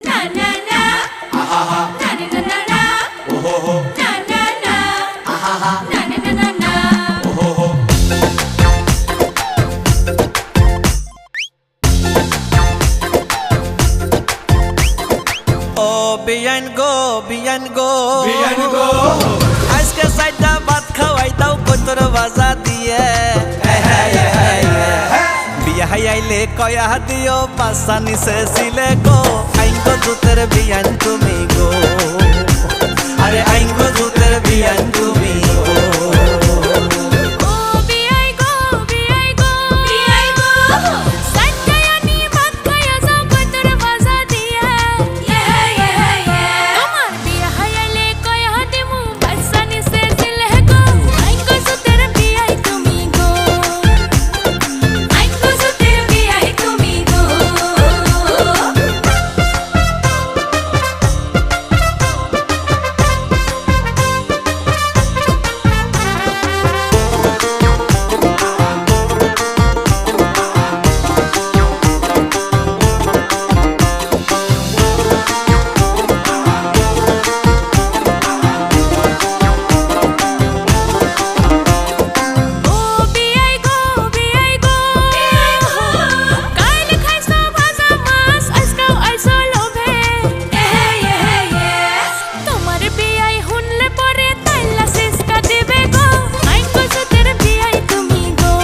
Na na na, Ahaha, na na na na na, ohoho, na na na, ahaha, na na na na na. ohoho. ও বিয়ান গো বিয়ান গো বিয়ান গো, আজকে সাইডা ভাত খাওয়াই দাও কতর বাজা দিয়ে বিয়া আইলে কয়া দিও পাশা নিচে ছিলে গো আইঙ্গো জুতের বিয়ান তুমি গো আরে আইঙ্গো জুতের বিয়ান তুমি গো ও বিয়াই গো, বিয়াই গো, বিয়াই গো। সাইডায়া নি ভাত খায়া যাও কতর বাজা দিয়া। তোমার বিয়া হাইলে কয়া দিমু বাসা নিচে ছিলে গো আইঙ্গো জুতের বিয়াই তুমি গো আইঙ্গো জুতের বিয়াই তুমি গো। ও বিয়াই গো, বিয়াই গো, কাল খাইছো ভাজা মাছ আজকাও আইছো লোভে। তোমার বিয়াই হুনলে পরে তাইলা সিসকা দিবে গো আইঙ্গো জুতের বিয়াই তুমি গো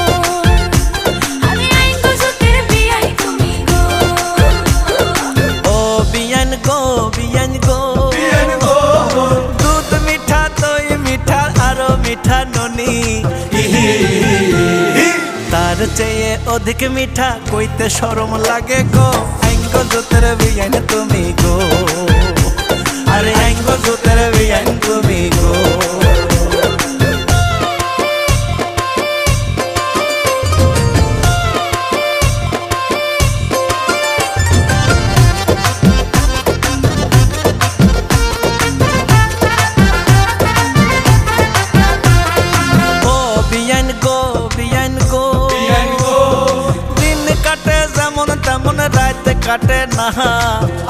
আরে আইঙ্গো জুতের বিয়াই তুমি গো। ও বিয়ান গো বিয়ান গো বিয়ান গো, দুধ মিঠা দই মিঠা আরো মিঠা ননি তার চেয়ে অধিক মিঠা কইতে শরম লাগে গো আইঙ্গো জুতের বিয়ান তুমি গো আরে আইঙ্গো জুতের বিয়ান তুমি গো ও বিয়ান গো বিয়ান গো বিয়ান গো, দিন কাটে যেমন তেমন রাত কাটে না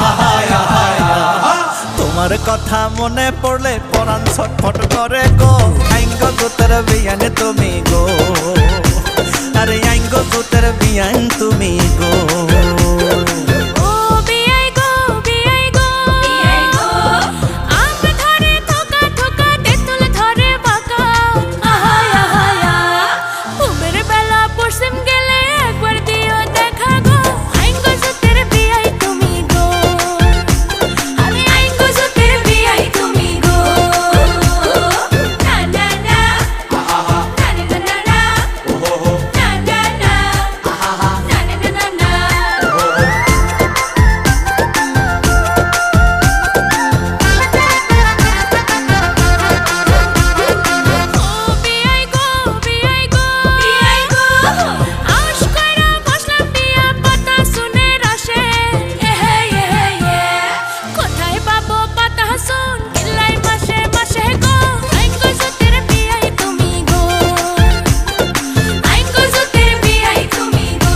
আহায় আহায় আহা, তোমার কথা মনে পড়লে পরাণ ছটফট করে গো আইঙ্গো জুতের বিয়ান তুমি গো আরে আইঙ্গো জুতের বিয়ান তুমি গো ও বিয়াই গো, বিয়াই গো, বিয়াই গো। আম ধরে থোকা থোকা তেঁতুল ধরে বাঁকা। আহায় আহায় আহ। ঘুমের বেলা পশ্চিম গেলে একবার দিও দেখা গো আইঙ্গো জুতের বিয়াই তুমি গো আরে আইঙ্গো জুতের বিয়াই তুমি গো। না না না, আহাহা, না না না না, ওhoho, না না না, আহাহা, না না না না। ওhoho. ও বিয়াই গো, বিয়াই গো, বিয়াই গো। আউশ কইরা বসলাম টিয়া পাতা শুনে রাশে। কোথায় পাবো পাতা শুন কিল্লাই মাসে মাসে গো আইঙ্গো জুতের বিয়াই তুমি গো আইঙ্গো জুতের বিয়াই তুমি গো।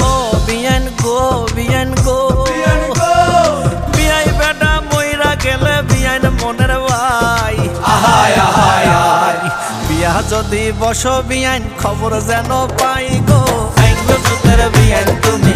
ও বিয়ান গো বিয়ান গো বিয়ান গো, বিয়াই বেটা মইরা গেলে বিয়ান মনের ভাই আহায় আহায় আহায়, বিয়া যদি বসো বিয়ান খবর যেন পাই গো আইঙ্গো জুতের বিয়ান তুমি